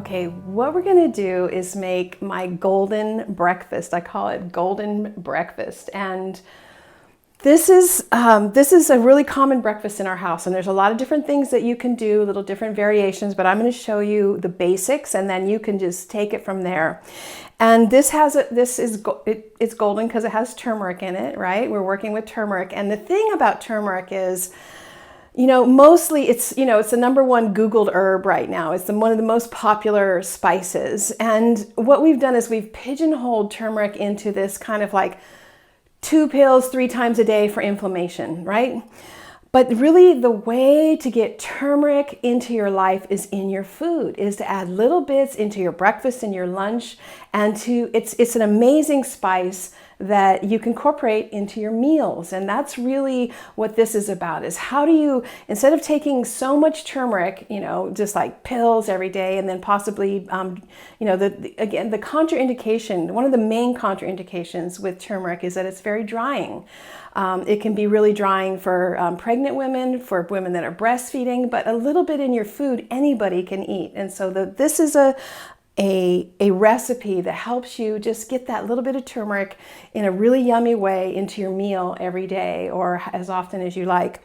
Okay, what we're gonna do is make my golden breakfast. I call it golden breakfast. And this is a really common breakfast in our house, and there's a lot of different things that you can do, little different variations, but I'm gonna show you the basics and then you can just take it from there. And it's golden because it has turmeric in it, right? We're working with turmeric. And the thing about turmeric is, mostly it's the #1 Googled herb right now. It's one of the most popular spices. And what we've done is we've pigeonholed turmeric into this kind of like 2 pills 3 times a day for inflammation, right? But really the way to get turmeric into your life is in your food, is to add little bits into your breakfast and your lunch. And it's an amazing spice that you can incorporate into your meals. And that's really what this is about, is how do you, instead of taking so much turmeric, just like pills every day, and then possibly, the contraindication, one of the main contraindications with turmeric is that it's very drying. It can be really drying for pregnant women, for women that are breastfeeding, but a little bit in your food, anybody can eat. And so this is a recipe that helps you just get that little bit of turmeric in a really yummy way into your meal every day or as often as you like.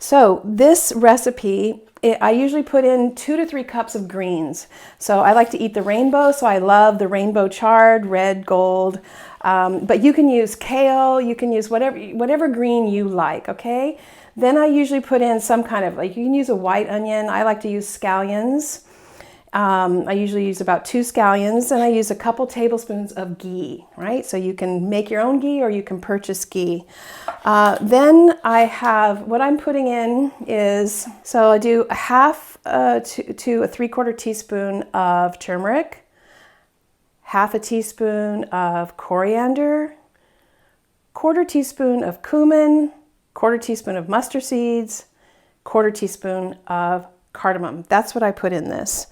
So this recipe, I usually put in 2 to 3 cups of greens. So I like to eat the rainbow, so I love the rainbow chard, red, gold. But you can use kale, you can use whatever green you like, okay? Then I usually put in some kind of, you can use a white onion. I like to use scallions. I usually use about 2 scallions, and I use a couple tablespoons of ghee, right? So you can make your own ghee or you can purchase ghee. Then I have, what I'm putting in is, so I do a half to a 3/4 teaspoon of turmeric, half a teaspoon of coriander, 1/4 teaspoon of cumin, 1/4 teaspoon of mustard seeds, 1/4 teaspoon of cardamom. That's what I put in this.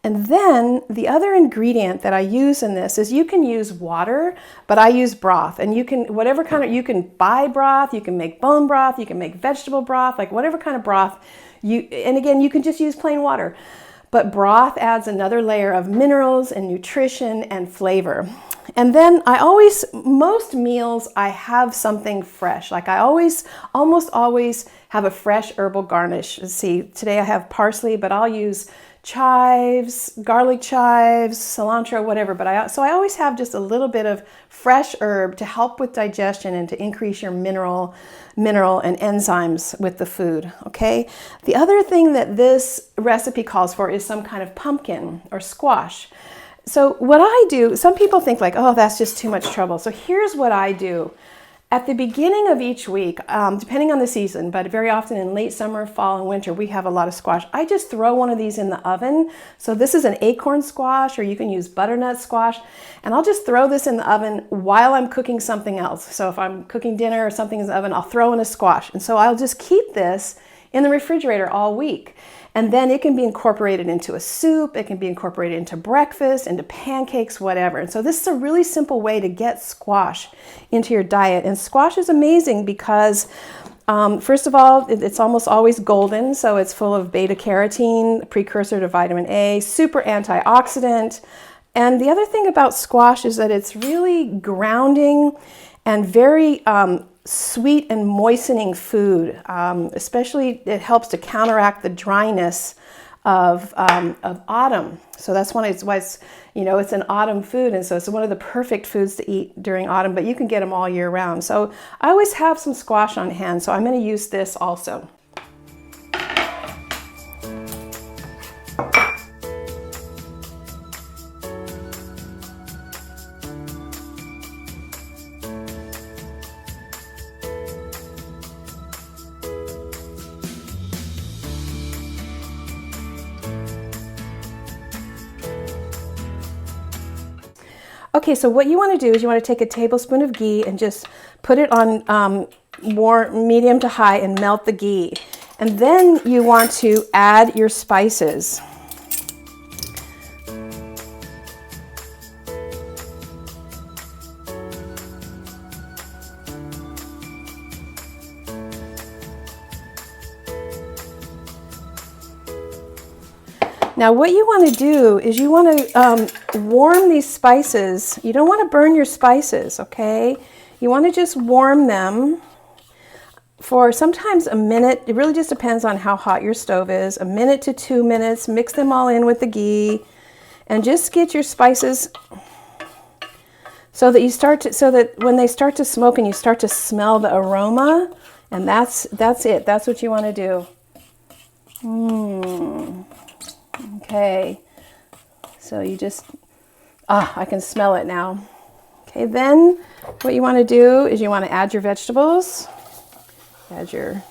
And then the other ingredient that I use in this is, you can use water, but I use broth. And you can, you can buy broth, you can make bone broth, you can make vegetable broth, like whatever kind of broth and again, you can just use plain water. But broth adds another layer of minerals and nutrition and flavor. And then most meals I have something fresh. Like I almost always have a fresh herbal garnish. Let's see, today I have parsley, but I'll use chives, garlic chives, cilantro, whatever. So I always have just a little bit of fresh herb to help with digestion and to increase your mineral and enzymes with the food, okay? The other thing that this recipe calls for is some kind of pumpkin or squash. So what I do, some people think like, oh, that's just too much trouble. So here's what I do. At the beginning of each week, depending on the season, but very often in late summer, fall, and winter, we have a lot of squash. I just throw one of these in the oven. So this is an acorn squash, or you can use butternut squash. And I'll just throw this in the oven while I'm cooking something else. So if I'm cooking dinner or something in the oven, I'll throw in a squash. And so I'll just keep this in the refrigerator all week. And then it can be incorporated into a soup, it can be incorporated into breakfast, into pancakes, whatever. And so this is a really simple way to get squash into your diet. And squash is amazing because, first of all, it's almost always golden, so it's full of beta carotene, precursor to vitamin A, super antioxidant. And the other thing about squash is that it's really grounding and very sweet and moistening food. Especially it helps to counteract the dryness of autumn. So that's why it's an autumn food, and so it's one of the perfect foods to eat during autumn, but you can get them all year round. So I always have some squash on hand, so I'm going to use this also. Okay, so what you want to do is you want to take a tablespoon of ghee and just put it on medium to high and melt the ghee. And then you want to add your spices. Now what you want to do is you want to warm these spices. You don't want to burn your spices, okay? You want to just warm them for sometimes a minute. It really just depends on how hot your stove is. A minute to 2 minutes. Mix them all in with the ghee and just get your spices so that when they start to smoke and you start to smell the aroma, and that's it. That's what you want to do. Okay, so you just, I can smell it now. Okay, then what you want to do is you want to add your vegetables. And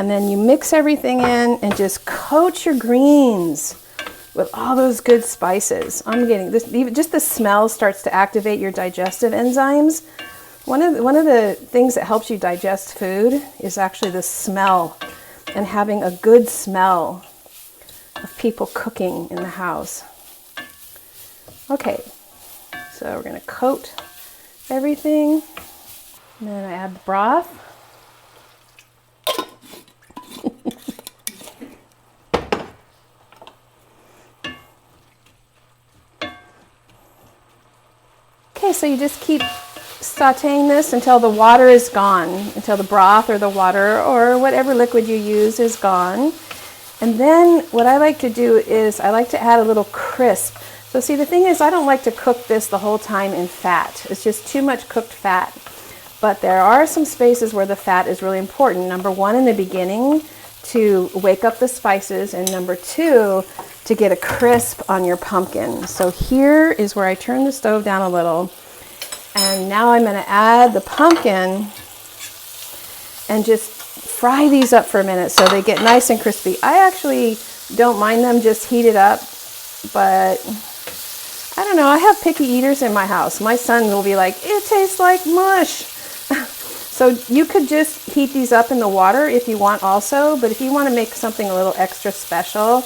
then you mix everything in and just coat your greens with all those good spices. I'm getting this, just the smell starts to activate your digestive enzymes. One of the things that helps you digest food is actually the smell, and having a good smell of people cooking in the house. Okay, so we're going to coat everything, and then I add the broth. Okay, so you just keep sauteing this until the water is gone, until the broth or the water or whatever liquid you use is gone. And then what I like to do is I like to add a little crisp. So see, the thing is, I don't like to cook this the whole time in fat. It's just too much cooked fat. But there are some spaces where the fat is really important. Number one, in the beginning, to wake up the spices, and number two, to get a crisp on your pumpkin. So here is where I turn the stove down a little, and now I'm going to add the pumpkin and just fry these up for a minute so they get nice and crispy. I actually don't mind them just heated up, but I don't know, I have picky eaters in my house. My son will be like, it tastes like mush. So you could just heat these up in the water if you want also, but if you want to make something a little extra special,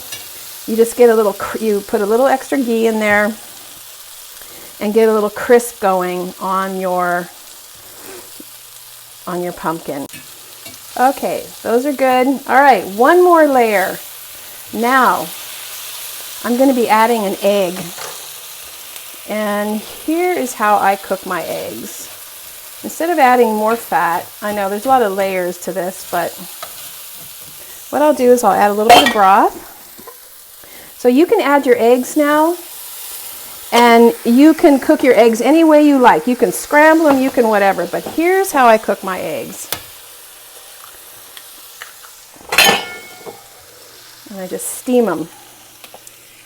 you just get you put a little extra ghee in there and get a little crisp going on your pumpkin. Okay, those are good. All right, one more layer. Now, I'm going to be adding an egg. And here is how I cook my eggs. Instead of adding more fat, I know there's a lot of layers to this, but what I'll do is I'll add a little bit of broth. So you can add your eggs now, and you can cook your eggs any way you like. You can scramble them, you can whatever, but here's how I cook my eggs. And I just steam them.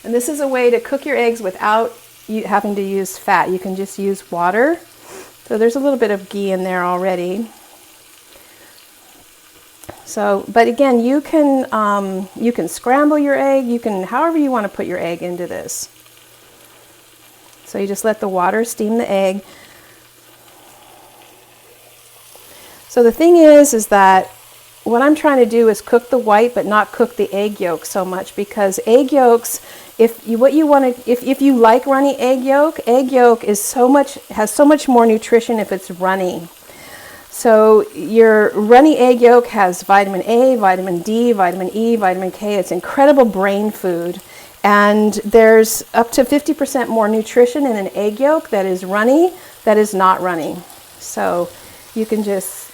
And this is a way to cook your eggs without you having to use fat. You can just use water. So there's a little bit of ghee in there already. So, but again, you can scramble your egg. You can, however you want to put your egg into this. So you just let the water steam the egg. So the thing is that what I'm trying to do is cook the white, but not cook the egg yolk so much, because egg yolks, if you like runny egg yolk has so much more nutrition if it's runny. So your runny egg yolk has vitamin A, vitamin D, vitamin E, vitamin K. It's incredible brain food. And there's up to 50% more nutrition in an egg yolk that is runny that is not runny. So you can just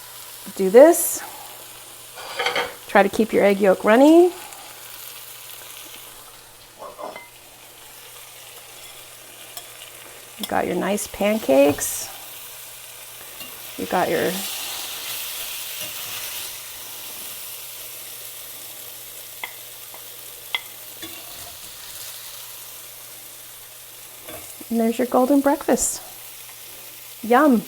do this. Try to keep your egg yolk runny. You've got your nice pancakes. You've got your and there's your golden breakfast. Yum.